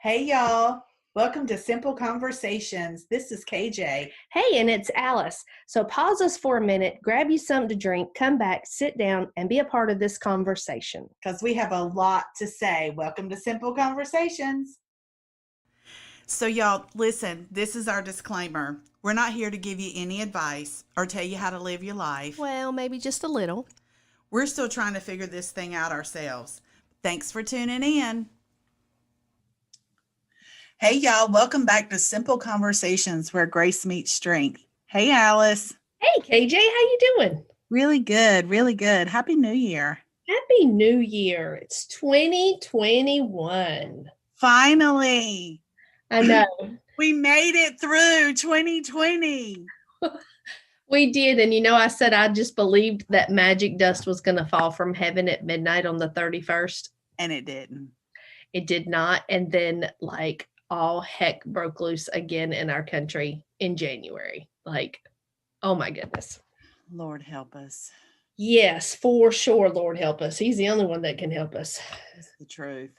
Hey, y'all. Welcome to Simple Conversations. This is KJ. Hey, and it's Alice. So pause us for a minute, grab you something to drink, come back, sit down, and be a part of this conversation. Because we have a lot to say. Welcome to Simple Conversations. So, y'all, listen, this is our disclaimer. We're not here to give you any advice or tell you how to live your life. Well, maybe just a little. We're still trying to figure this thing out ourselves. Thanks for tuning in. Hey, y'all. Welcome back to Simple Conversations where grace meets strength. Hey, Alice. Hey, KJ, how you doing? Really good. Really good. Happy New Year. Happy New Year. It's 2021. Finally. I know. We made it through 2020. We did. And I said I just believed that magic dust was going to fall from heaven at midnight on the 31st. And it didn't. It did not. And then, all heck broke loose again in our country in January. Oh my goodness. Lord help us. Yes, for sure. Lord help us. He's the only one that can help us. It's the truth.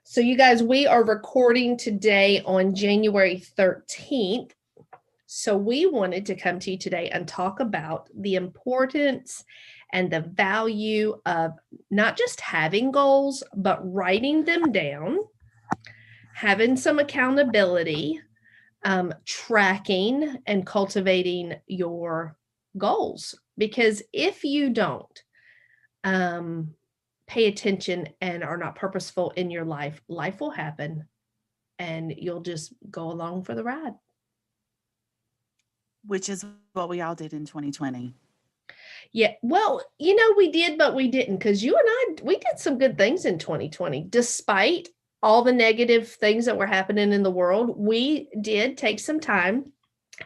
So you guys, we are recording today on January 13th. So we wanted to come to you today and talk about the importance and the value of not just having goals, but writing them down, having some accountability, tracking and cultivating your goals. Because if you don't pay attention and are not purposeful in your life, life will happen and you'll just go along for the ride. Which is what we all did in 2020. Yeah, well, we did, but we didn't, because you and I, we did some good things in 2020, despite all the negative things that were happening in the world. We did take some time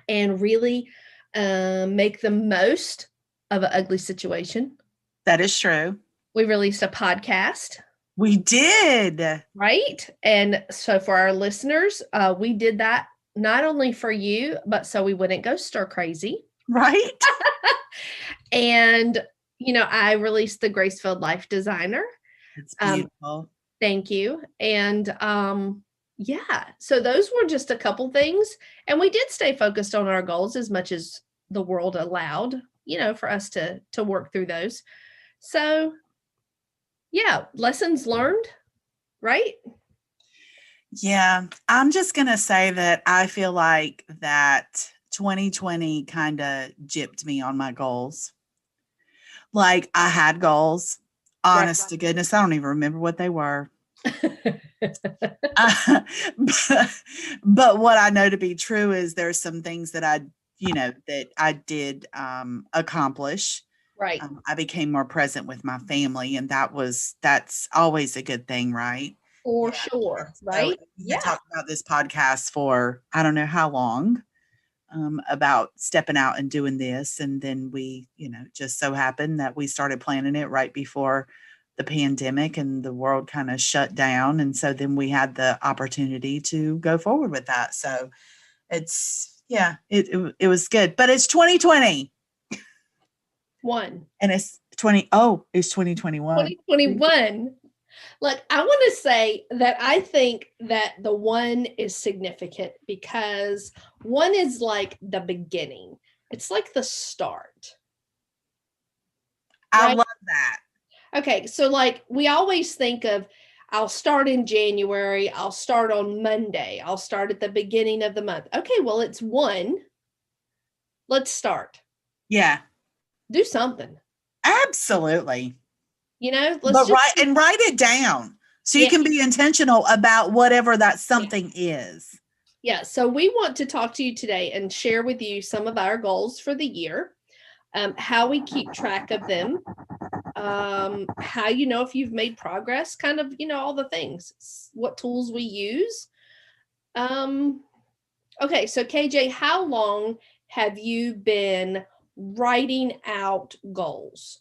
and really make the most of an ugly situation. That is true. We released a podcast. We did. Right? And so for our listeners, we did that not only for you, but so we wouldn't go stir crazy. Right? And, I released the Grace-Filled Life Designer. It's beautiful. Thank you. And yeah, so those were just a couple things. And we did stay focused on our goals as much as the world allowed, for us to work through those. So yeah, lessons learned, right? Yeah, I'm just going to say that I feel like that 2020 kind of gypped me on my goals. Like I had goals. Honest to goodness, I don't even remember what they were. But what I know to be true is there's some things that I did accomplish. Right. I became more present with my family, and that's always a good thing, right? For sure, right? We talked about this podcast for I don't know how long, about stepping out and doing this, and then we, just so happened that we started planning it right before the pandemic and the world kind of shut down, and so then we had the opportunity to go forward with that. So it was good, but it's 2020. And it's 2021. 2021. Look, I want to say that I think that the one is significant because one is like the beginning. It's like the start. I love that. Okay, so we always think of, I'll start in January, I'll start on Monday, I'll start at the beginning of the month. Okay, well, it's one. Let's start. Yeah. Do something. Absolutely. Write it down so you can be intentional about whatever that something is. Yeah. So we want to talk to you today and share with you some of our goals for the year, how we keep track of them, how if you've made progress, kind of, all the things, what tools we use. Okay. So KJ, how long have you been writing out goals?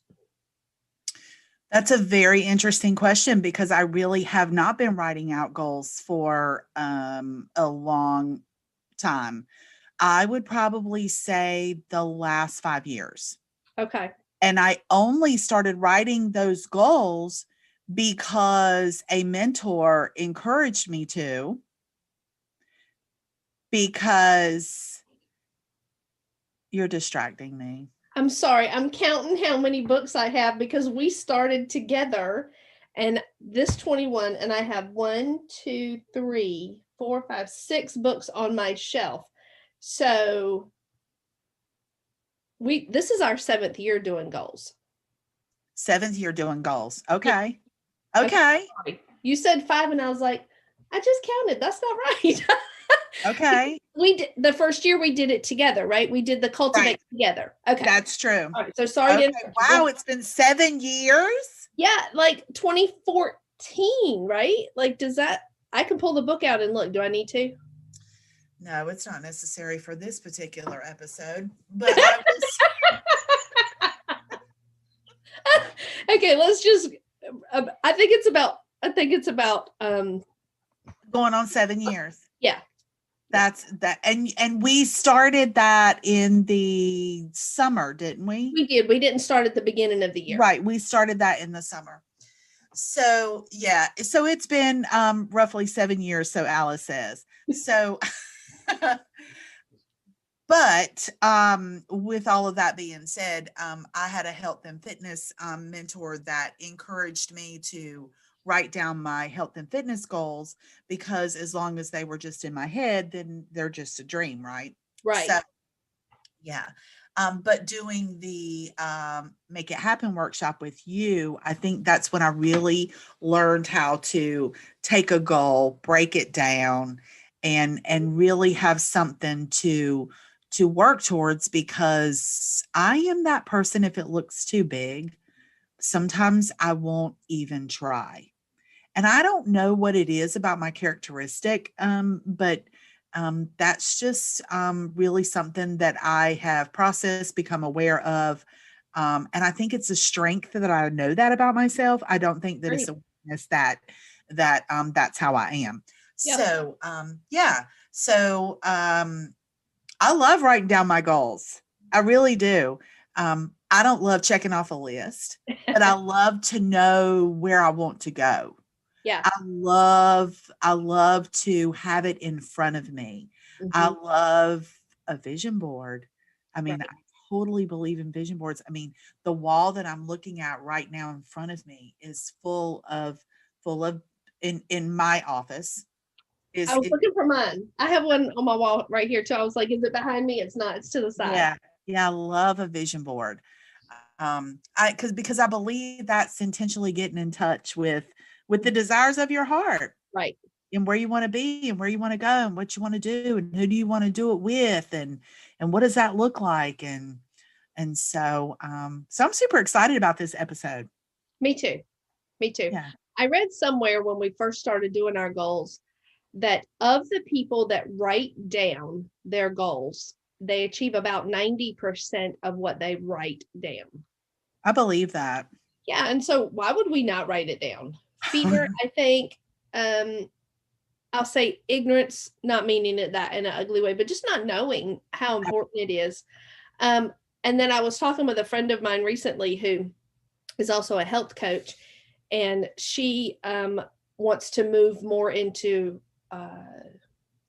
That's a very interesting question because I really have not been writing out goals for a long time. I would probably say the last 5 years. Okay. And I only started writing those goals because a mentor encouraged me to, because you're distracting me. I'm sorry. I'm counting how many books I have because we started together and this 21 and I have 1, 2, 3, 4, 5, 6 books on my shelf. So this is our 7th year doing goals. 7th year doing goals. Okay. Okay. Sorry. You said 5 and I was like, I just counted. That's not right. Okay. We did the first year we did it together, right? We did the cultivate together. Okay. That's true. All right. So sorry. Okay. Wow. It's been 7 years. Yeah. Like 2014, right? Like, I can pull the book out and look. Do I need to? No, it's not necessary for this particular episode, but okay. Let's just, I think it's about, going on 7 years. Yeah. That's that. And we started that in the summer, didn't we? We did. We didn't start at the beginning of the year. Right. We started that in the summer. So yeah. So it's been roughly 7 years. So Alice says. So but with all of that being said, I had a health and fitness mentor that encouraged me to write down my health and fitness goals, because as long as they were just in my head, then they're just a dream, right? Right. So, yeah. But doing the Make It Happen workshop with you, I think that's when I really learned how to take a goal, break it down, and really have something to work towards, because I am that person, if it looks too big, sometimes I won't even try. And I don't know what it is about my characteristic, but that's just really something that I have processed, become aware of. And I think it's a strength that I know that about myself. I don't think that it's a weakness that that's how I am. Yep. So, yeah. So I love writing down my goals. I really do. I don't love checking off a list, but I love to know where I want to go. Yeah. I love to have it in front of me. Mm-hmm. I love a vision board. I mean, right. I totally believe in vision boards. I mean, the wall that I'm looking at right now in front of me is full of in my office. I was looking for mine. I have one on my wall right here too. I was like, is it behind me? It's not. It's to the side. Yeah. Yeah. I love a vision board. Because I believe that's intentionally getting in touch with the desires of your heart, right? And where you want to be and where you want to go and what you want to do and who do you want to do it with and what does that look like, and so I'm super excited about this episode. Me too. Yeah. I read somewhere when we first started doing our goals that of the people that write down their goals, they achieve about 90% of what they write down. I believe that. Yeah. And so why would we not write it down? Fear, I think, I'll say ignorance, not meaning it that in an ugly way, but just not knowing how important it is. And then I was talking with a friend of mine recently who is also a health coach, and she wants to move more into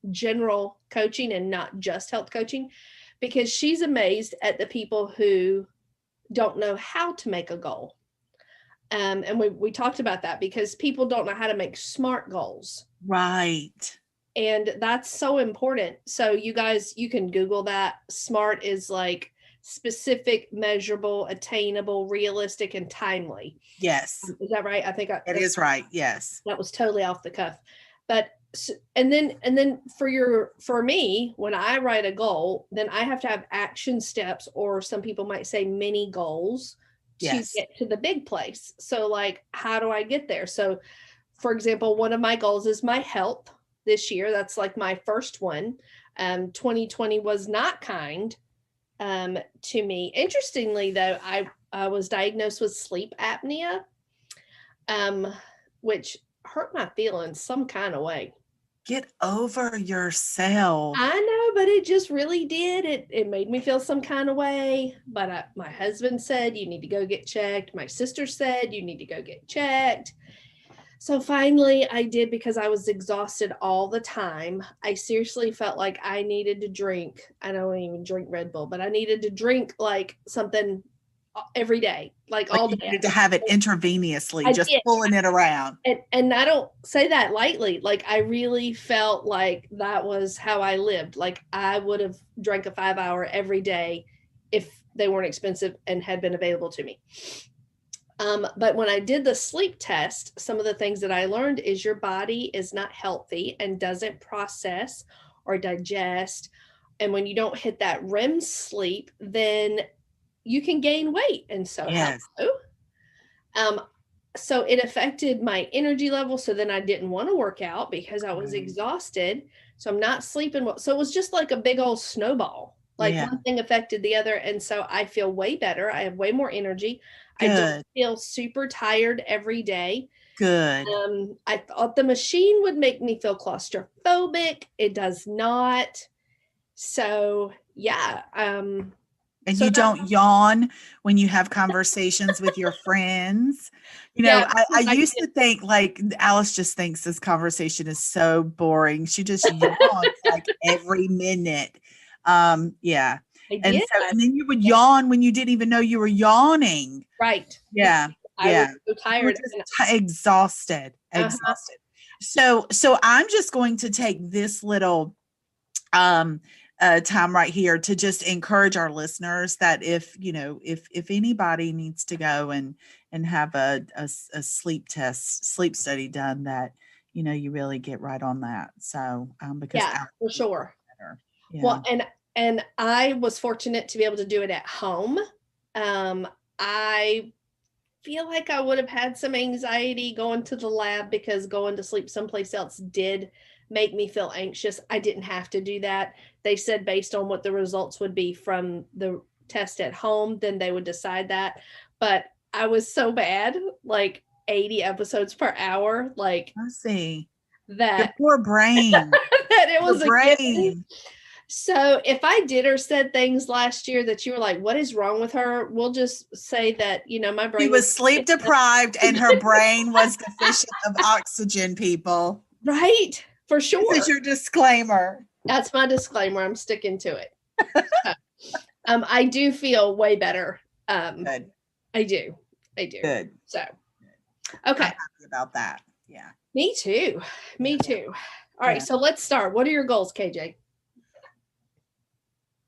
general coaching and not just health coaching, because she's amazed at the people who don't know how to make a goal. And we talked about that, because people don't know how to make SMART goals. Right. And that's so important. So you guys, you can Google that. SMART is like specific, measurable, attainable, realistic, and timely. Yes. Is that right? I think that is right. Yes. That was totally off the cuff. But and then for me, when I write a goal, then I have to have action steps, or some people might say mini goals, to get to the big place. So like, how do I get there? So for example, one of my goals is my health this year. That's like my first one. 2020 was not kind to me. Interestingly though, I was diagnosed with sleep apnea, which hurt my feelings some kind of way. Get over yourself. I know, but it just really did. It made me feel some kind of way. But my husband said, you need to go get checked. My sister said, you need to go get checked. So finally I did, because I was exhausted all the time. I seriously felt like I needed to drink. I don't even drink Red Bull, but I needed to drink like something every day, like Like all you day. needed to have it intravenously, I just did. pulling it around. And I don't say that lightly. Like I really felt like that was how I lived. Like I would have drank a 5-hour every day if they weren't expensive and had been available to me. But when I did the sleep test, some of the things that I learned is your body is not healthy and doesn't process or digest. And when you don't hit that REM sleep, then you can gain weight. And so, Yes. hello. So it affected my energy level. So then I didn't want to work out because I was Right. exhausted. So I'm not sleeping well. So it was just like a big old snowball. Like Yeah. one thing affected the other. And so I feel way better. I have way more energy. I don't Good. feel super tired every day. Good. I thought the machine would make me feel claustrophobic. It does not. So yeah. And So you don't yawn when you have conversations with your friends. You know, yeah, I used to think like Alice just thinks this conversation is so boring. She just yawns like every minute. Yeah. I And did. so, and then you would yawn when you didn't even know you were yawning. Right. Yeah. I was Yeah. so You were tired. just exhausted, Uh-huh. exhausted. So I'm just going to take this little um time right here to just encourage our listeners that if you know if anybody needs to go and have a sleep study done, that you really get right on that. So because Yeah, for sure. better. Yeah. Well, and I was fortunate to be able to do it at home. I feel like I would have had some anxiety going to the lab because going to sleep someplace else did make me feel anxious. I didn't have to do that. They said based on what the results would be from the test at home, then they would decide that. But I was so bad, like 80 episodes per hour, like Let's see. Your that poor brain. that it Your was a given. brain. So if I did or said things last year that you were like, what is wrong with her? We'll just say that, my She brain was sleep deprived and her brain was deficient of oxygen, people. right, for This sure. is your disclaimer. That's my disclaimer. I'm sticking to it. I do feel way better. Good. I do. Good. So, I'm okay. happy about that. Yeah. Me too. Me too. All right. Yeah. So let's start. What are your goals, KJ?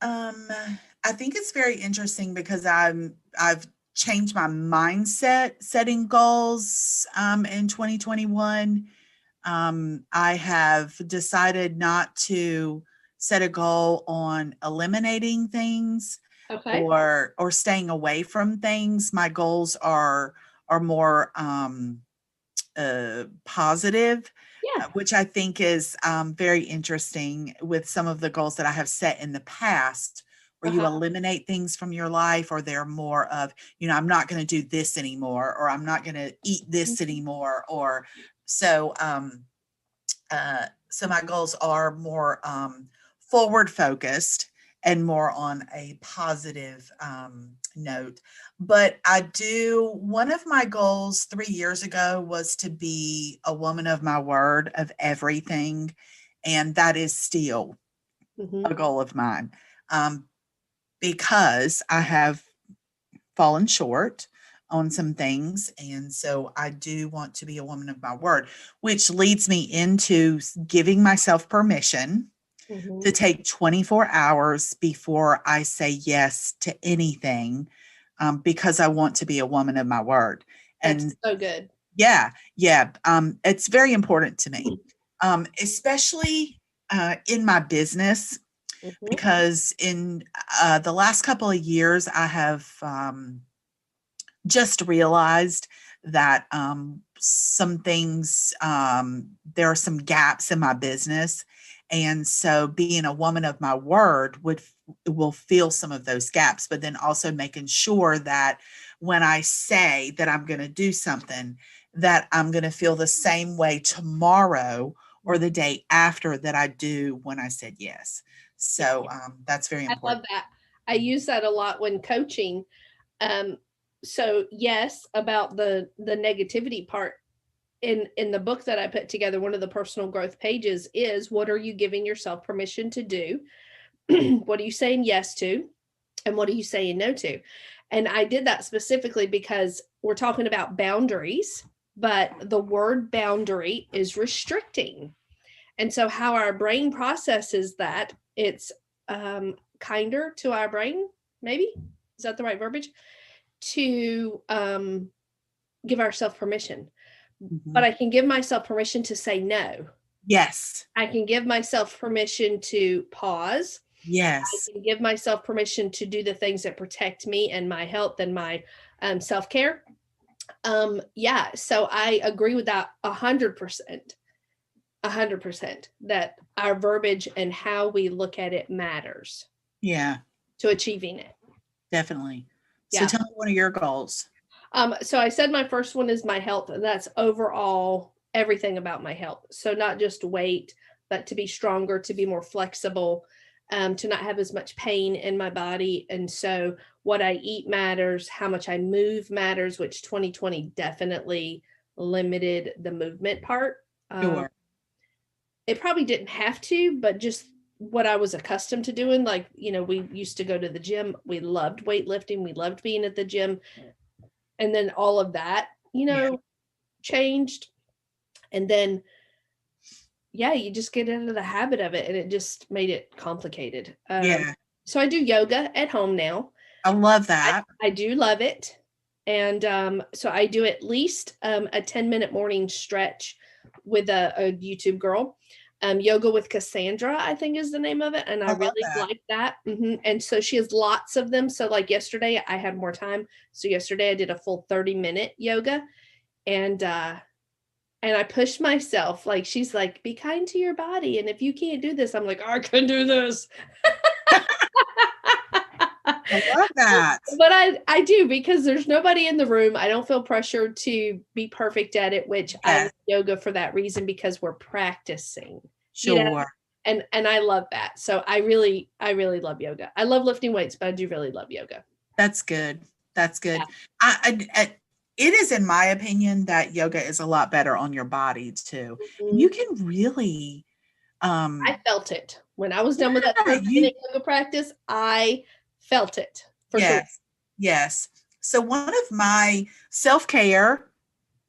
I think it's very interesting because I've changed my mindset setting goals in 2021. I have decided not to set a goal on eliminating things Okay. or staying away from things. My goals are more positive, Yeah. which I think is very interesting with some of the goals that I have set in the past, where you eliminate things from your life, or they're more of, I'm not going to do this anymore, or I'm not going to eat this anymore, or so. So my goals are more forward focused and more on a positive note. But one of my goals 3 years ago was to be a woman of my word of everything. And that is still a goal of mine, because I have fallen short on some things. And so I do want to be a woman of my word, which leads me into giving myself permission to take 24 hours before I say yes to anything, because I want to be a woman of my word. That's and so good. Yeah. It's very important to me, especially in my business, because in the last couple of years, I have just realized that some things, there are some gaps in my business. And so being a woman of my word will fill some of those gaps, but then also making sure that when I say that I'm going to do something, that I'm going to feel the same way tomorrow or the day after that I do when I said yes. So that's very important. I love that. I use that a lot when coaching. So yes, about the negativity part, in the book that I put together, one of the personal growth pages is, what are you giving yourself permission to do? What are you saying yes to? And what are you saying no to? And I did that specifically because we're talking about boundaries, but the word boundary is restricting. And so how our brain processes that, it's kinder to our brain, maybe, is that the right verbiage, to give ourselves permission. But I can give myself permission to say no. Yes. I can give myself permission to pause. Yes. I can give myself permission to do the things that protect me and my health and my self-care. Yeah, so I agree with that 100%. 100% that our verbiage and how we look at it matters. Yeah. To achieving it. Definitely. So Yeah. tell me one of your goals. So I said my first one is my health, and that's overall everything about my health. So not just weight, but to be stronger, to be more flexible, to not have as much pain in my body. And so what I eat matters, how much I move matters, which 2020 definitely limited the movement part. Sure. It probably didn't have to, but just what I was accustomed to doing. Like, we used to go to the gym. We loved weightlifting. We loved being at the gym. And then all of that, changed. And then, you just get into the habit of it, and it just made it complicated. So I do yoga at home now. I love that. I do love it. And so I do at least a 10-minute morning stretch with a YouTube girl. Yoga with Cassandra, I think is the name of it. And I really like that. And so she has lots of them. So like yesterday I had more time. So yesterday I did a full 30-minute yoga, and I pushed myself. Like, she's like, be kind to your body. And if you can't do this, I'm like, I can do this. I love that. But I do, because there's nobody in the room. I don't feel pressured to be perfect at it, which I love yoga for that reason, because we're practicing. Sure. And I love that. So I really love yoga. I love lifting weights, but I do really love yoga. That's good. That's good. Yeah. It is, in my opinion, that yoga is a lot better on your body too. You can really I felt it when I was done with that 30-minute yoga practice. I felt it for sure. Yes. So one of my self-care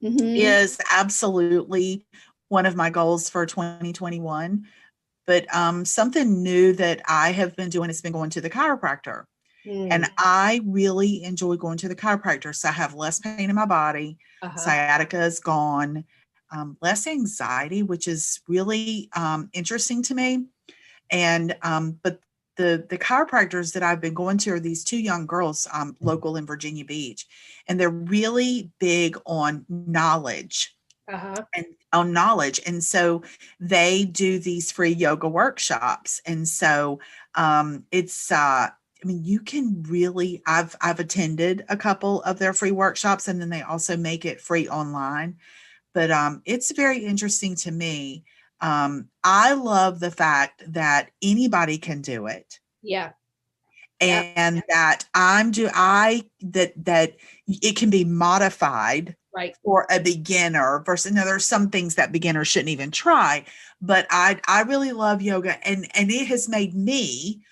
is absolutely one of my goals for 2021. But something new that I have been doing has been going to the chiropractor. And I really enjoy going to the chiropractor. So I have less pain in my body. Sciatica is gone. Less anxiety, which is really interesting to me. And but the chiropractors that I've been going to are these two young girls local in Virginia Beach, and they're really big on knowledge. And on knowledge. And so they do these free yoga workshops. And so it's you can really, I've attended a couple of their free workshops, and then they also make it free online. But it's very interesting to me. I love the fact that anybody can do it. Yeah. And that that it can be modified for a beginner versus, there's some things that beginners shouldn't even try, but I really love yoga, and it has made me,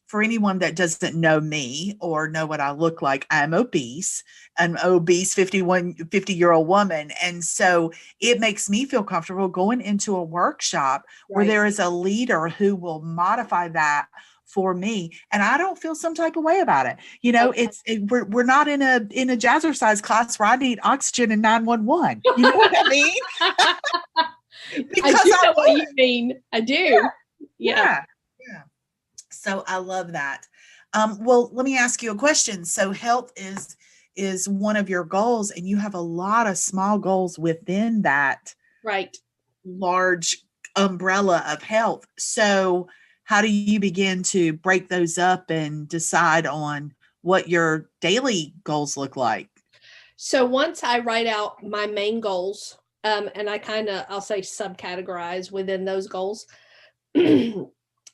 for anyone that doesn't know me or know what I look like, I'm obese, an obese 50-year-old woman. And so it makes me feel comfortable going into a workshop where there is a leader who will modify that for me, and I don't feel some type of way about it. We're not in a jazzercise class where I need oxygen and 911. You know what I mean? Because I do know what you mean. I do. Yeah. So I love that. Well, let me ask you a question. So health is one of your goals, and you have a lot of small goals within that large umbrella of health. So how do you begin to break those up and decide on what your daily goals look like? So once I write out my main goals, and I I'll say subcategorize within those goals, then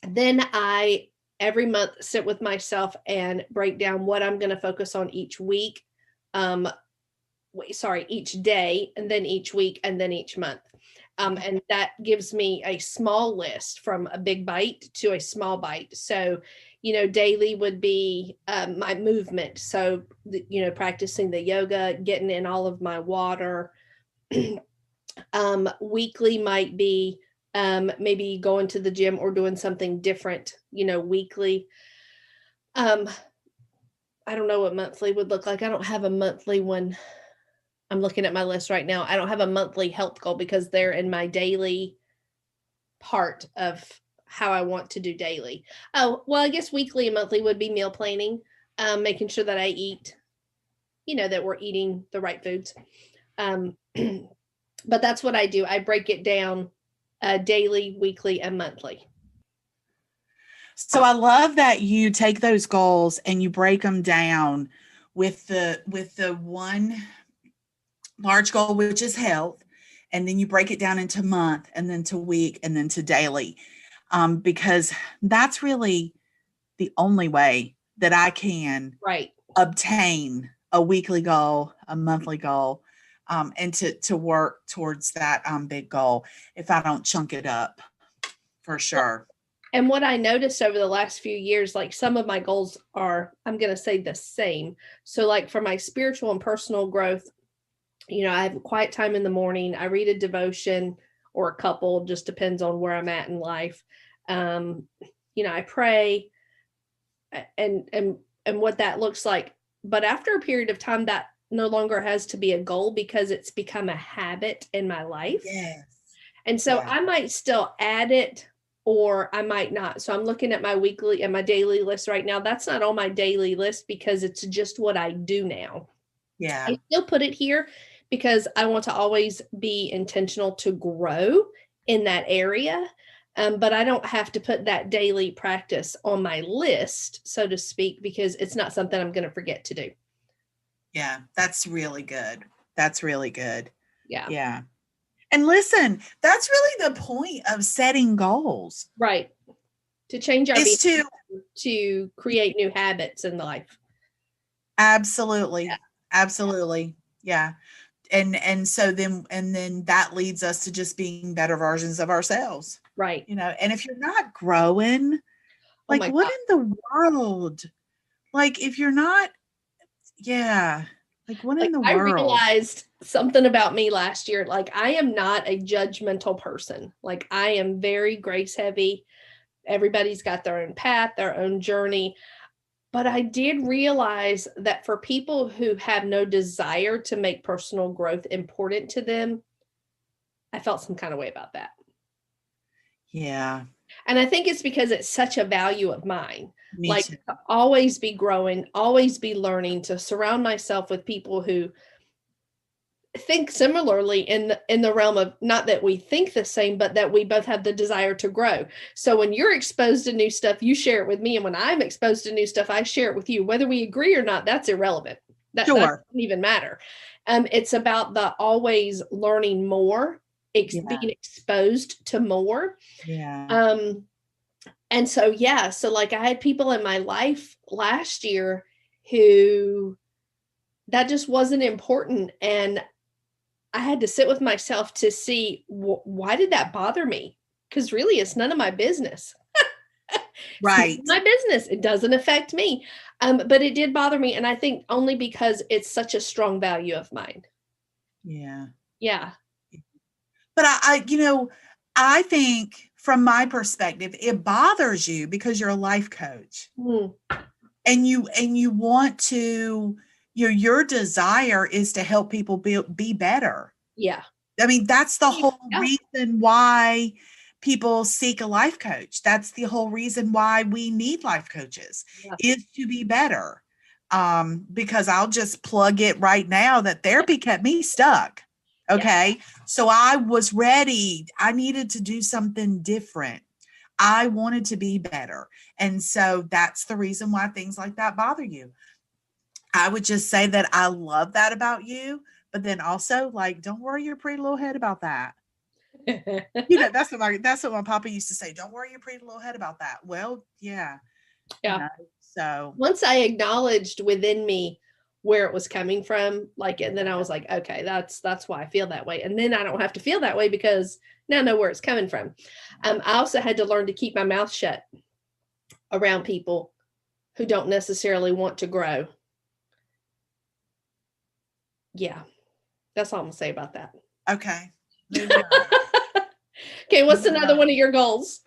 I every month sit with myself and break down what I'm going to focus on each week. each day, and then each week, and then each month. And that gives me a small list from a big bite to a small bite. So, daily would be my movement. So, practicing the yoga, getting in all of my water. Weekly might be maybe going to the gym or doing something different, weekly. I don't know what monthly would look like. I don't have a monthly one. I'm looking at my list right now. I don't have a monthly health goal because they're in my daily part of how I want to do daily. Oh, well, I guess weekly and monthly would be meal planning, making sure that I eat, that we're eating the right foods. But that's what I do. I break it down daily, weekly, and monthly. So I love that you take those goals and you break them down with the one large goal, which is health, and then you break it down into month, and then to week, and then to daily, because that's really the only way that I can obtain a weekly goal, a monthly goal, and to work towards that big goal if I don't chunk it up, for sure. And what I noticed over the last few years, like some of my goals are, I'm going to say the same. So like for my spiritual and personal growth, I have a quiet time in the morning. I read a devotion or a couple, just depends on where I'm at in life. I pray and what that looks like. But after a period of time, that no longer has to be a goal because it's become a habit in my life. Yes. And so I might still add it or I might not. So I'm looking at my weekly and my daily list right now. That's not on my daily list because it's just what I do now. Yeah. I still put it here because I want to always be intentional to grow in that area. But I don't have to put that daily practice on my list, so to speak, because it's not something I'm going to forget to do. Yeah, that's really good. That's really good. Yeah. Yeah. And listen, that's really the point of setting goals. Right. To change our behavior, to create new habits in life. Absolutely. Yeah. Absolutely. Yeah. And so then that leads us to just being better versions of ourselves. Right. And if you're not growing, like what in the world? Like if you're not, like what in the world? I realized something about me last year. Like I am not a judgmental person. Like I am very grace heavy. Everybody's got their own path, their own journey. But I did realize that for people who have no desire to make personal growth important to them, I felt some kind of way about that. Yeah. And I think it's because it's such a value of mine. Me too. To always be growing, always be learning, to surround myself with people who think similarly in the realm of not that we think the same, but that we both have the desire to grow. So when you're exposed to new stuff, you share it with me. And when I'm exposed to new stuff, I share it with you. Whether we agree or not, that's irrelevant. That doesn't even matter. It's about the always learning more, being exposed to more. Yeah. And so, so like I had people in my life last year who that just wasn't important. And I had to sit with myself to see why did that bother me? Because really, it's none of my business. Right. My business. It doesn't affect me. But it did bother me. And I think only because it's such a strong value of mine. Yeah. Yeah. But I think from my perspective, it bothers you because you're a life coach. Mm. And you want to, your desire is to help people be better. Yeah. I mean, that's the whole reason why people seek a life coach. That's the whole reason why we need life coaches is to be better. Because I'll just plug it right now that therapy kept me stuck. Okay. Yeah. So I was ready. I needed to do something different. I wanted to be better. And so that's the reason why things like that bother you. I would just say that I love that about you, but then also like, don't worry your pretty little head about that. That's what my papa used to say. Don't worry your pretty little head about that. Well, yeah. Yeah. So once I acknowledged within me where it was coming from. Like, and then I was like, okay, that's why I feel that way. And then I don't have to feel that way because now I know where it's coming from. I also had to learn to keep my mouth shut around people who don't necessarily want to grow. Yeah, that's all I'm gonna say about that. Okay. Moving on. Okay, what's Moving another on. one of your goals?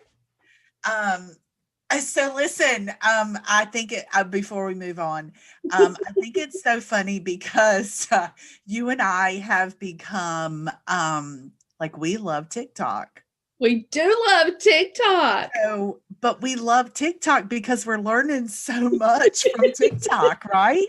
So listen, I think before we move on, I think it's so funny because you and I have become like we love TikTok. We do love TikTok. So, but we love TikTok because we're learning so much from TikTok, right?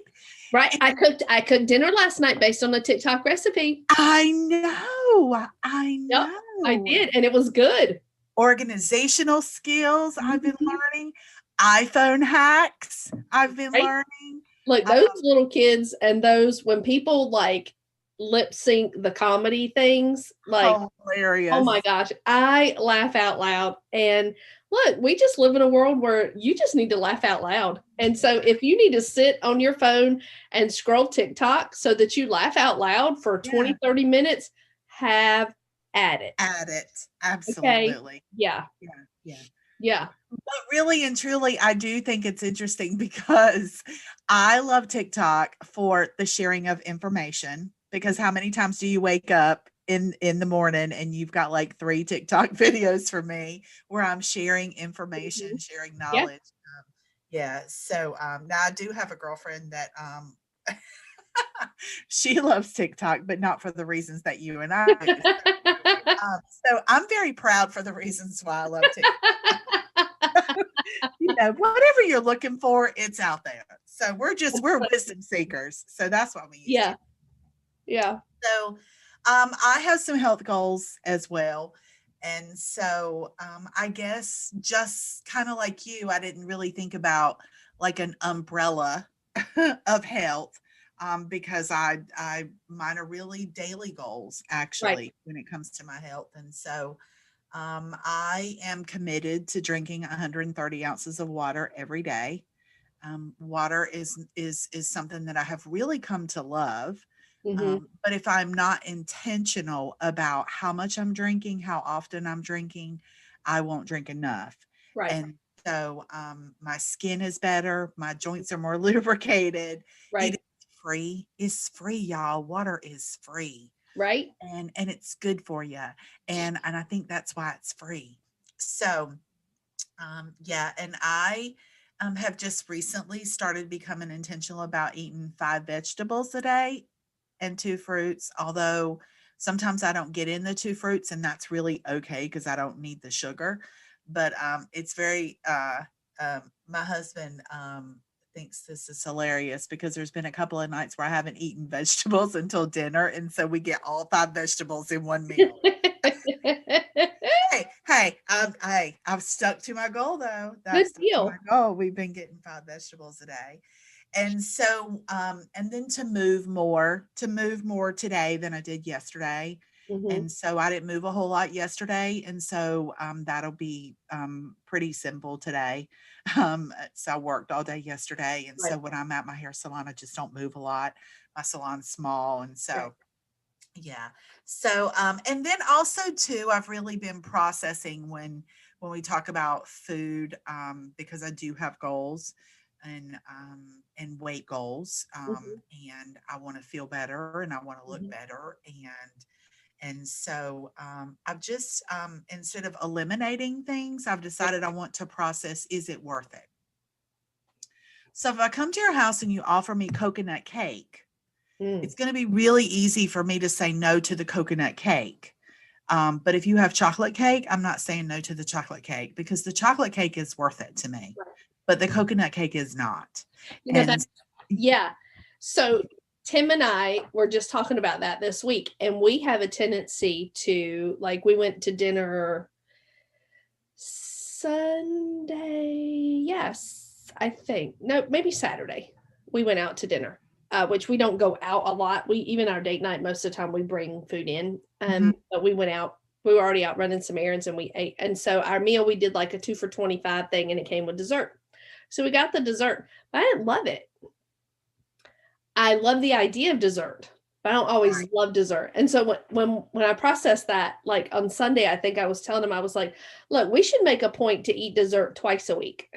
Right. I cooked dinner last night based on a TikTok recipe. I know. I Yep, I know. did, and it was good. Organizational skills I've been Mhm. learning. iPhone hacks I've been Right? learning. Look, those little kids and those when people like lip sync the comedy things, like, oh Hilarious. my gosh, I laugh out loud. And look, we just live in a world where you just need to laugh out loud. And so if you need to sit on your phone and scroll TikTok so that you laugh out loud for 20, Yeah. 30 minutes, have at it. At it. Okay. Absolutely. Yeah. Yeah. Yeah. Yeah. But really and truly, I do think it's interesting because I love TikTok for the sharing of information. Because how many times do you wake up in the morning and you've got like 3 TikTok videos for me where I'm sharing information, Mhm. sharing Yeah. knowledge. Yeah. So now I do have a girlfriend that she loves TikTok, but not for the reasons that you and I do. So I'm very proud for the reasons why I love TikTok. You know, whatever you're looking for, it's out there. So we're wisdom seekers. So that's what we use Yeah. it. Yeah. So I have some health goals as well. And so I guess just kind of like you, I didn't really think about like an umbrella of health because mine are really daily goals Right. actually when it comes to my health. And so I am committed to drinking 130 ounces of water every day. Water is something that I have really come to love. Mhm. But if I'm not intentional about how much I'm drinking, how often I'm drinking, I won't drink enough. Right. And so my skin is better, my joints are more lubricated. It Right. is free. It's free, y'all. Water is free Right. and it's good for you. And I think that's why it's free. So yeah, and I have just recently started becoming intentional about eating 5 vegetables a day and 2 fruits, although sometimes I don't get in the 2 fruits, and that's really okay because I don't need the sugar. But it's very, my husband thinks this is hilarious because there's been a couple of nights where I haven't eaten vegetables until dinner. And so we get all 5 vegetables in one meal. Hey, I've stuck to my goal though. Good That's stuck to my deal. goal. We've been getting 5 vegetables a day. And so, and then to move more today than I did yesterday. Mhm. And so I didn't move a whole lot yesterday. And so that'll be pretty simple today. So I worked all day yesterday. And Right. so when I'm at my hair salon, I just don't move a lot. My salon's small. And Right. so yeah. So, and then also too, I've really been processing when we talk about food, because I do have goals and weight goals, Mhm. and I want to feel better and I want to look Mhm. better, and so I've just instead of eliminating things, I've Right. decided I want to process: is it worth it? So if I come to your house and you offer me coconut cake, Mm. it's going to be really easy for me to say no to the coconut cake. But if you have chocolate cake, I'm not saying no to the chocolate cake because the chocolate cake is worth it to me, Right. but the coconut cake is not. You know that And yeah. So Tim and I were just talking about that this week, and we have a tendency to like we went to dinner Sunday. Yes, I think. No, maybe Saturday. We went out to dinner. Which we don't go out a lot. We even our date night, most of the time we bring food in. Mhm. But we went out. We were already out running some errands and we ate. And so our meal, we did like a 2 for 25 thing and it came with dessert. So we got the dessert, but I didn't love it. I love the idea of dessert, but I don't always Right. love dessert. And so when I processed that, like on Sunday, I think I was telling him, I was like, look, we should make a point to eat dessert twice a week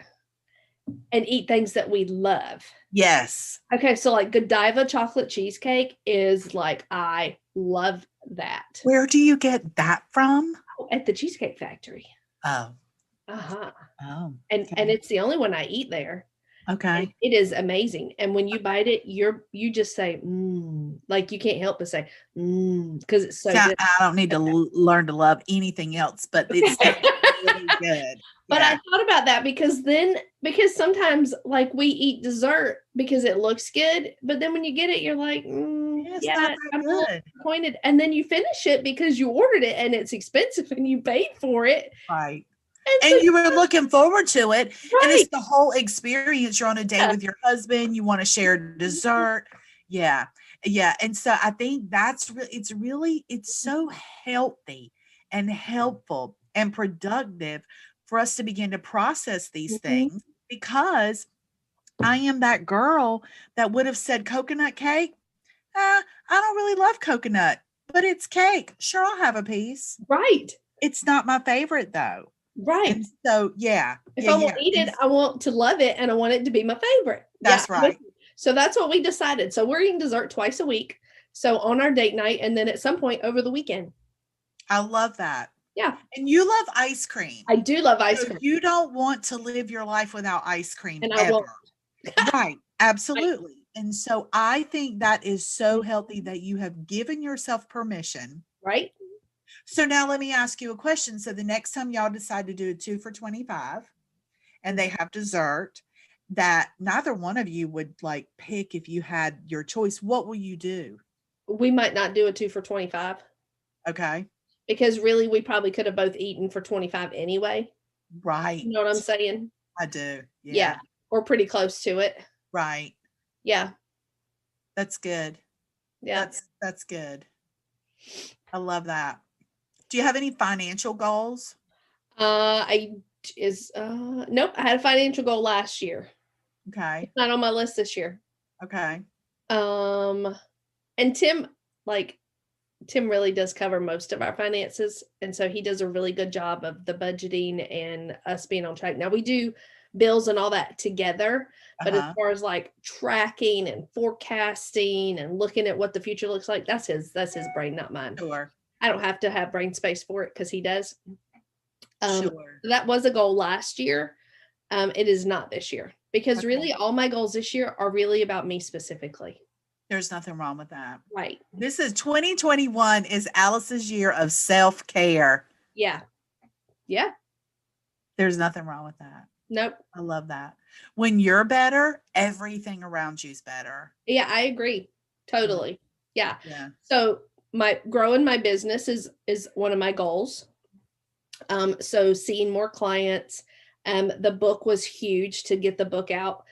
and eat things that we love. Yes. Okay, so like Godiva chocolate cheesecake is like, I love that. Where do you get that from? Oh, at the Cheesecake Factory. Oh, Uh-huh. oh, And okay. it's the only one I eat there. And Okay. it is amazing. And when you bite it, you just say, like you can't help but say, because it's so So good. I don't need to learn to love anything else, but it sounds really good. But I Yeah. thought about that because sometimes like we eat dessert because it looks good, but then when you get it, you're like, Yeah, it's not yeah, that I'm a little good. disappointed. And then you finish it because you ordered it and it's expensive and you paid for it. Right. And so, And you were looking forward to it. And right. it's the whole experience. You're on a date Yeah. with your husband. You want to share dessert. Yeah. Yeah. And so I think it's so healthy and helpful and productive for us to begin to process these Mhm. things, because I am that girl that would have said coconut cake. I don't really love coconut, but it's cake. Sure, I'll have a piece. Right. It's not my favorite though. Right. And so, yeah, If yeah, I won't yeah. eat And it, I want to love it and I want it to be my favorite. Yeah. that's right. So that's what we decided. So we're eating dessert twice a week. So on our date night and then at some point over the weekend. I love that. Yeah. And you love ice cream. I do love ice So cream. you don't want to live your life without ice cream And I won't. ever. Right. Absolutely. And so I think that is so healthy that you have given yourself permission. Right. So now let me ask you a question. So the next time y'all decide to do a 2 for 25 and they have dessert that neither one of you would like pick if you had your choice, what will you do? We might not do a 2 for 25 Okay. because really we probably could have both eaten for 25 anyway. Right. You know what I'm saying? I do. Yeah. Yeah. We're pretty close to it. Right. Yeah. That's good. Yeah. That's good. I love that. Do you have any financial goals? Nope. I had a financial goal last year. Okay. It's not on my list this year. Okay. And Tim really does cover most of our finances. And so he does a really good job of the budgeting and us being on track. Now we do bills and all that together, but as far as like tracking and forecasting and looking at what the future looks like, that's his brain, not mine. Sure. I don't have to have brain space for it because he does. Sure. That was a goal last year. It is not this year because Okay. really all my goals this year are really about me specifically. There's nothing wrong with that. Right. This is 2021 is Alice's year of self-care. Yeah. Yeah. There's nothing wrong with that. Nope. I love that. When you're better, everything around you's better. Yeah, I agree. Totally. Yeah. Yeah. So growing my business is one of my goals. So seeing more clients. The book was huge to get the book out.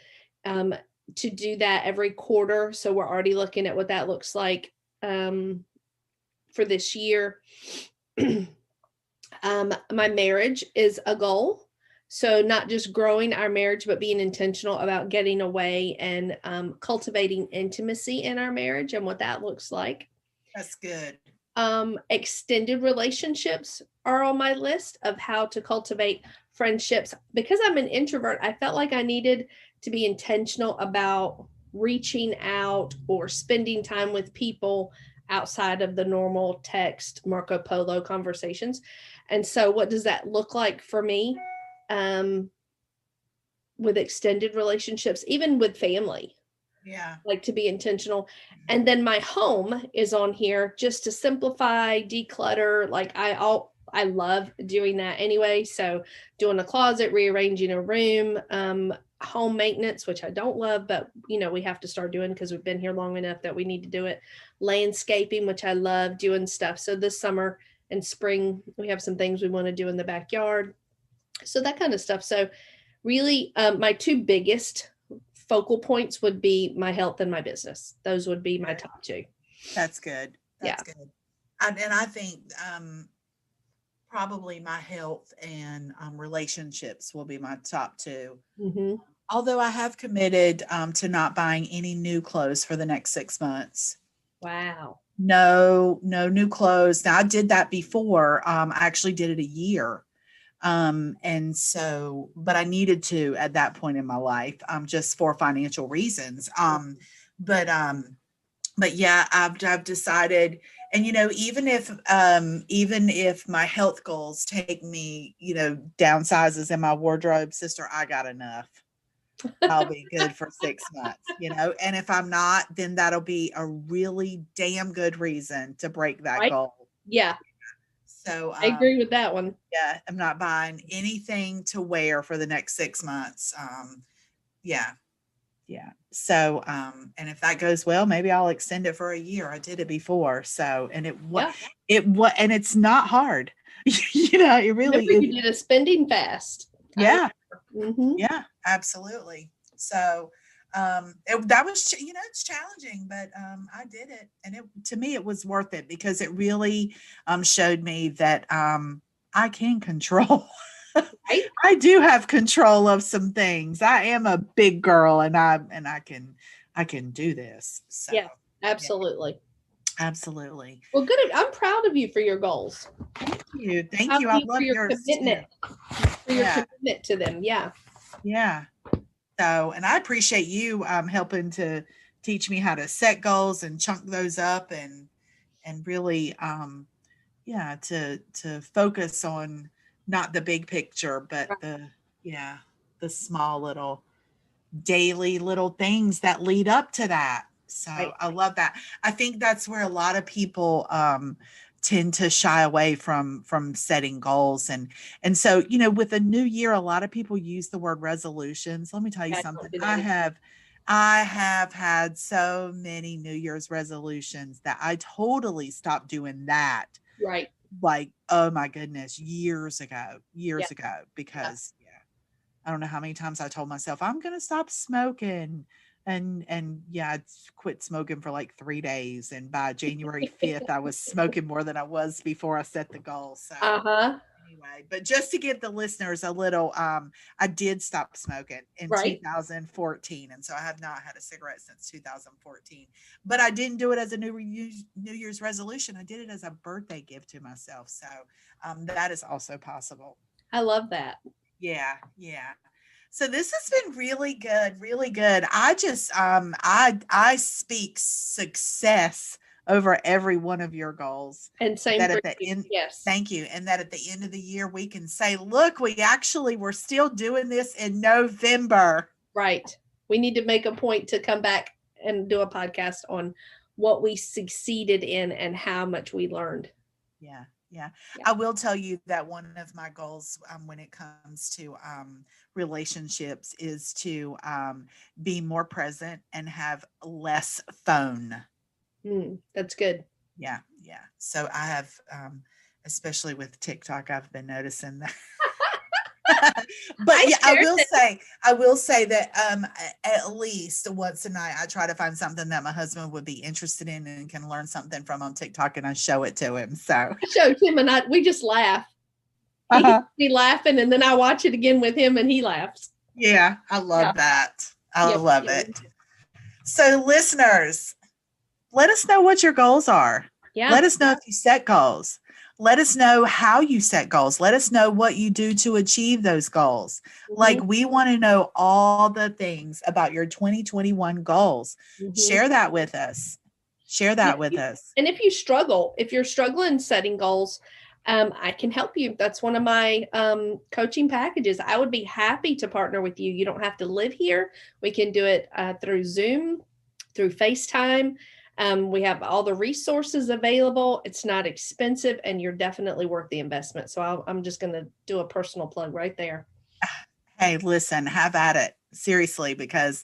To do that every quarter. So we're already looking at what that looks like for this year. My marriage is a goal. So not just growing our marriage, but being intentional about getting away and cultivating intimacy in our marriage and what that looks like. That's good. Extended relationships are on my list of how to cultivate friendships. Because I'm an introvert, I felt like I needed to be intentional about reaching out or spending time with people outside of the normal text Marco Polo conversations. And so what does that look like for me with extended relationships, even with family? Yeah. Like to be intentional. And then my home is on here just to simplify, declutter. Like I love doing that anyway. So doing a closet, rearranging a room, home maintenance, which I don't love, but we have to start doing because we've been here long enough that we need to do it. Landscaping, which I love doing stuff. So this summer and spring, we have some things we want to do in the backyard. So that kind of stuff. So really my two biggest focal points would be my health and my business. Those would be my top two. That's good. That's good. And I think probably my health and relationships will be my top two. Mm-hmm. Although I have committed to not buying any new clothes for the next 6 months. Wow. No, no new clothes. Now I did that before. I actually did it a year. And so, but I needed to at that point in my life, just for financial reasons. But, but yeah, I've decided, and even if my health goals take me, downsizes in my wardrobe, sister, I got enough. I'll be good for 6 months, and if I'm not, then that'll be a really damn good reason to break that Right? goal. Yeah, So, I agree with that one. yeah, I'm not buying anything to wear for the next 6 months. Yeah, yeah. So, and if that goes well, maybe I'll extend it for a year. I did it before. So, and Yeah. and it's not hard. It really Remember, is. you did a spending fast. Yeah. Mm-hmm. Yeah, absolutely. So, that was, it's challenging, but, I did it. And to me, it was worth it because it really, showed me that, I can control. Right? I do have control of some things. I am a big girl and I can do this. So, Yeah, yeah, absolutely. absolutely. Well, good. I'm proud of you for your goals. Thank you. Thank Proud you. of I you for love your yours too. commitment, for your Yeah. commitment to them. Yeah. Yeah. So, and I appreciate you helping to teach me how to set goals and chunk those up and really yeah, to focus on not the big picture, but Right. the small little daily little things that lead up to that. So Right. I love that. I think that's where a lot of people tend to shy away from setting goals and so with a new year a lot of people use the word resolutions. Let me tell you I something. don't do I that. have I have had so many New Year's resolutions that I totally stopped doing that, Right. like, oh my goodness, Yeah. years ago, Yeah. because I don't know how many times I told myself I'm going to stop smoking. And yeah, I quit smoking for like 3 days. And by January 5th, I was smoking more than I was before I set the goal. So Uh-huh. anyway, but just to give the listeners a little, I did stop smoking in Right. 2014. And so I have not had a cigarette since 2014, but I didn't do it as a New Year's resolution. I did it as a birthday gift to myself. So that is also possible. I love that. Yeah, yeah. So this has been really good, really good. I just I speak success over every one of your goals. And same That for at the you. end, Yes. thank you. And that at the end of the year we can say, look, we're still doing this in November. Right. We need to make a point to come back and do a podcast on what we succeeded in and how much we learned. Yeah, yeah. Yeah. I will tell you that one of my goals when it comes to relationships is to be more present and have less phone. That's good. Yeah, yeah. So I have, especially with TikTok, I've been noticing that. But yeah, I will say that at least once a night I try to find something that my husband would be interested in and can learn something from on TikTok, and I show it to him. So I showed him and we just laugh. He uh-huh. be laughing and then I watch it again with him and he laughs. Yeah, I love that. I Yeah. love it. So listeners, let us know what your goals are. Yeah. Let us know if you set goals. Let us know how you set goals. Let us know what you do to achieve those goals. Like, we want to know all the things about your 2021 goals. Share that with us. Share that with us. And if you're struggling setting goals, I can help you. That's one of my coaching packages. I would be happy to partner with you. You don't have to live here. We can do it through Zoom, through FaceTime. We have all the resources available. It's not expensive and you're definitely worth the investment. So I'm just going to do a personal plug right there. Hey, listen, have at it. Seriously, because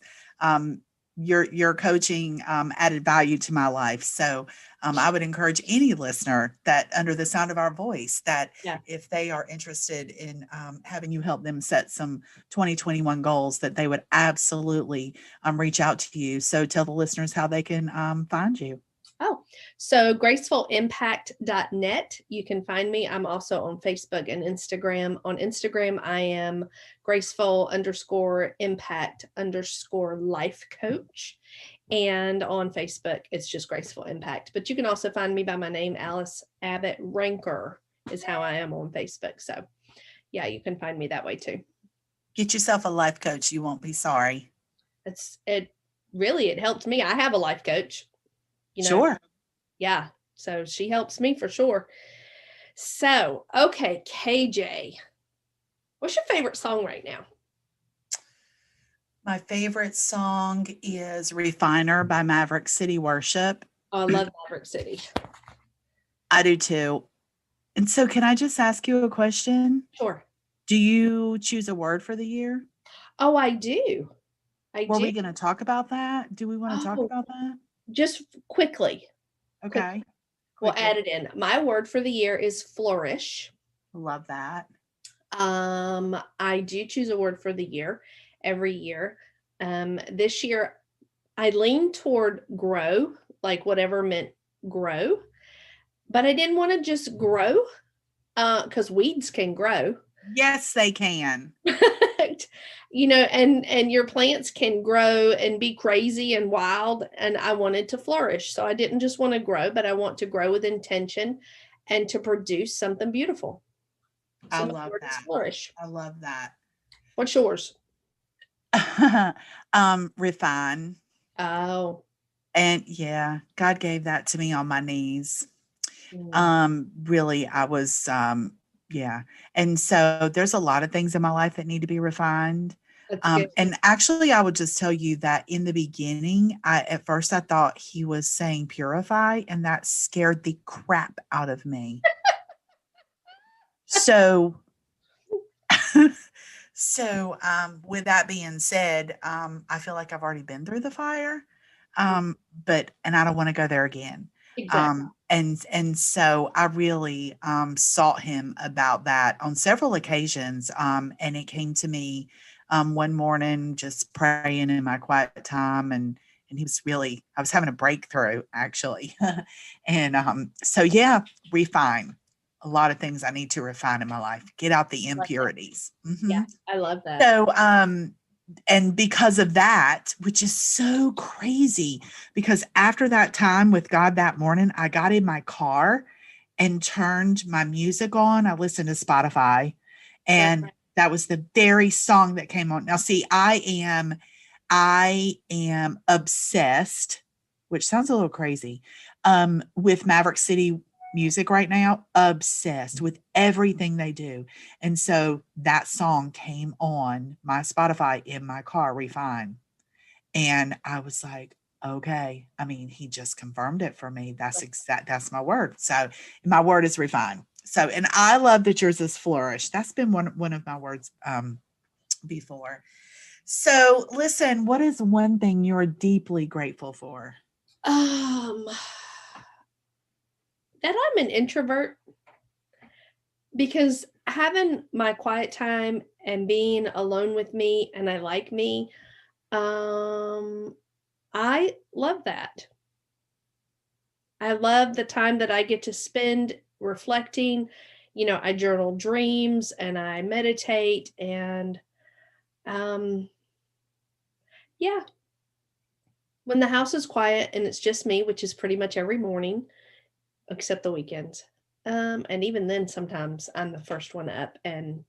your coaching added value to my life. So I would encourage any listener that under the sound of our voice that if they are interested in having you help them set some 2021 goals, that they would absolutely reach out to you. So tell the listeners how they can find you. Oh, so gracefulimpact.net. You can find me. I'm also on Facebook and Instagram. On Instagram, I am graceful_impact_life coach. And on Facebook, it's just Graceful Impact. But you can also find me by my name, Alice Abbott Ranker, is how I am on Facebook. So yeah, you can find me that way too. Get yourself a life coach. You won't be sorry. It helped me. I have a life coach. Sure. Yeah. So she helps me for sure. So, okay, KJ, what's your favorite song right now? My favorite song is Refiner by Maverick City Worship. Oh, I love Maverick City. I do too. And so can I just ask you a question? Sure. Do you choose a word for the year? Oh, I do. Were we going to talk about that? Do we want to talk Oh, about that? just quickly. Okay. We'll add it in. My word for the year is flourish. Love that. I do choose a word for the year every year. This year I lean toward grow, like whatever meant grow, but I didn't want to just grow because weeds can grow. Yes, they can. And your plants can grow and be crazy and wild, and I wanted to flourish. So I didn't just want to grow, but I want to grow with intention and to produce something beautiful. So I love that. Flourish. I love that. What's yours? Refine. Oh. And yeah, God gave that to me on my knees. Really, I was yeah. And so there's a lot of things in my life that need to be refined. And actually, I would just tell you that in the beginning, at first I thought he was saying purify, and that scared the crap out of me. So, with that being said, I feel like I've already been through the fire, and I don't want to go there again. Exactly. And so I really sought him about that on several occasions. And it came to me one morning just praying in my quiet time, and I was having a breakthrough actually. And so yeah, refine. A lot of things I need to refine in my life. Get out the impurities. Mm-hmm. Yeah, I love that. So and because of that, which is so crazy, because after that time with God that morning, I got in my car and turned my music on. I listened to Spotify, and that was the very song that came on. Now, see, I am obsessed, which sounds a little crazy, with Maverick City music right now, obsessed with everything they do. And so that song came on my Spotify in my car, Refine. And I was like, okay. I mean, he just confirmed it for me. That's my word. So my word is refine. So, and I love that yours is flourish. That's been one of my words before. So listen, what is one thing you're deeply grateful for? That I'm an introvert, because having my quiet time and being alone with me, and I like me, I love that. I love the time that I get to spend reflecting. I journal dreams and I meditate, and yeah, when the house is quiet and it's just me, which is pretty much every morning except the weekends. And even then, sometimes I'm the first one up, and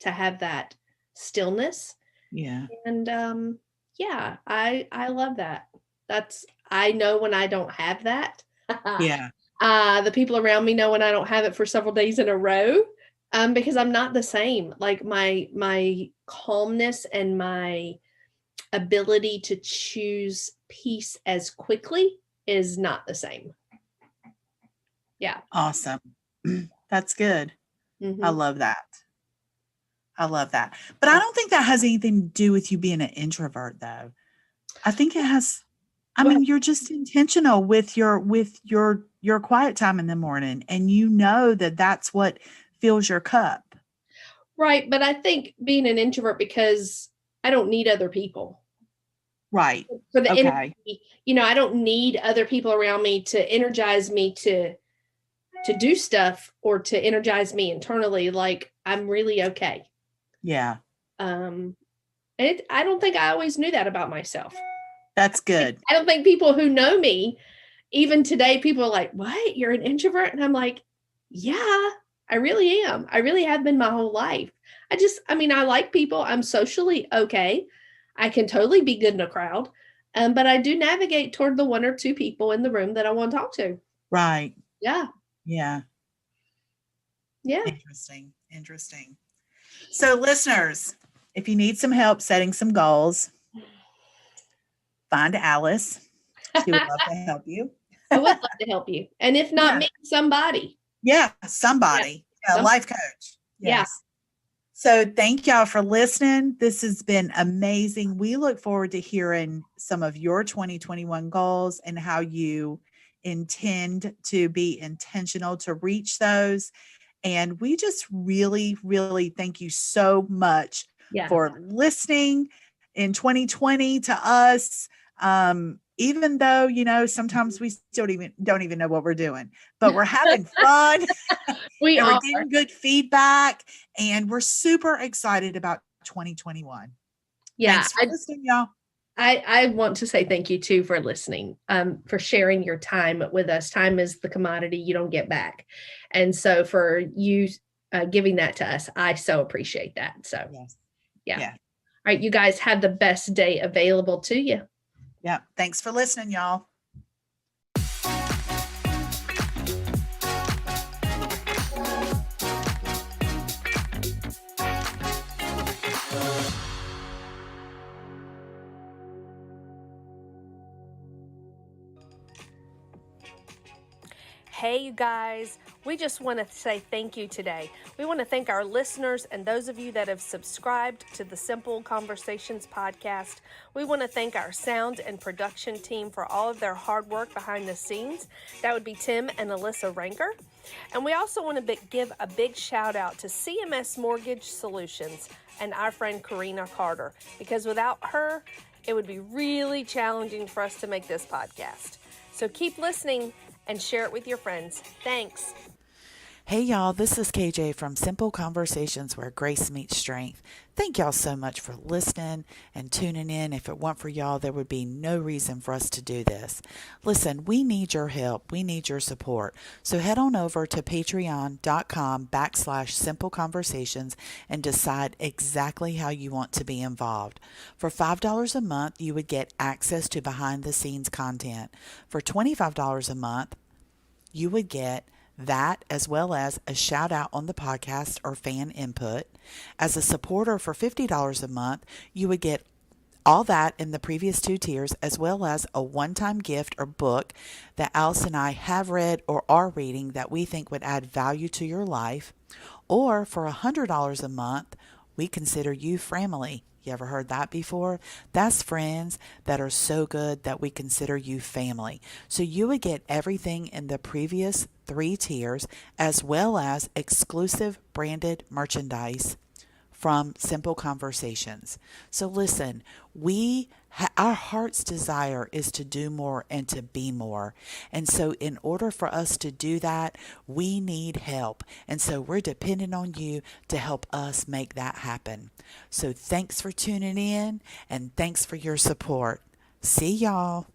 to have that stillness. Yeah. And yeah, I love that. I know when I don't have that. Yeah. The people around me know when I don't have it for several days in a row, because I'm not the same. Like my calmness and my ability to choose peace as quickly is not the same. Yeah. Awesome. That's good. Mm-hmm. I love that. But I don't think that has anything to do with you being an introvert, though. I think it has. I mean, you're just intentional with your quiet time in the morning, and you know that that's what fills your cup. Right. But I think being an introvert, because I don't need other people. Right. For the Okay. energy, I don't need other people around me to energize me to do stuff or to energize me internally. Like, I'm really okay. Yeah. And I don't think I always knew that about myself. That's good. I don't think people who know me, even today, people are like, what? You're an introvert? And I'm like, yeah, I really am. I really have been my whole life. I like people. I'm socially okay. I can totally be good in a crowd. But I do navigate toward the one or two people in the room that I want to talk to. Right. Yeah. Yeah. Yeah. Interesting. So listeners, if you need some help setting some goals, find Alice. She would love to help you. I would love to help you. And if not me, somebody. Yeah, somebody. Yeah, life coach. Yes. Yeah. So thank y'all for listening. This has been amazing. We look forward to hearing some of your 2021 goals and how you intend to be intentional to reach those. And we just really, really thank you so much for listening in 2020 to us. Even though, sometimes we still don't even know what we're doing, but we're having fun. We're getting good feedback, and we're super excited about 2021. Yeah. Thanks for listening, y'all. I want to say thank you too for listening, for sharing your time with us. Time is the commodity you don't get back. And so for you giving that to us, I so appreciate that. So yeah. All right. You guys have the best day available to you. Yeah. Thanks for listening, y'all. Hey, you guys, we just want to say thank you today. We want to thank our listeners and those of you that have subscribed to the Simple Conversations podcast. We want to thank our sound and production team for all of their hard work behind the scenes. That would be Tim and Alyssa Ranker. And we also want to give a big shout out to CMS Mortgage Solutions and our friend Karina Carter, because without her, it would be really challenging for us to make this podcast. So keep listening and share it with your friends. Thanks. Hey y'all, this is KJ from Simple Conversations Where Grace Meets Strength. Thank y'all so much for listening and tuning in. If it weren't for y'all, there would be no reason for us to do this. Listen, we need your help. We need your support. So head on over to patreon.com/Simple Conversations and decide exactly how you want to be involved. For $5 a month, you would get access to behind the scenes content. For $25 a month, you would get that as well as a shout out on the podcast or fan input. As a supporter for $50 a month, you would get all that in the previous two tiers, as well as a one-time gift or book that Alice and I have read or are reading that we think would add value to your life. Or for $100 a month, we consider you family. You ever heard that before? That's friends that are so good that we consider you family. So you would get everything in the previous 3 tiers, as well as exclusive branded merchandise from Simple Conversations. So listen, our heart's desire is to do more and to be more. And so in order for us to do that, we need help. And so we're dependent on you to help us make that happen. So thanks for tuning in and thanks for your support. See y'all.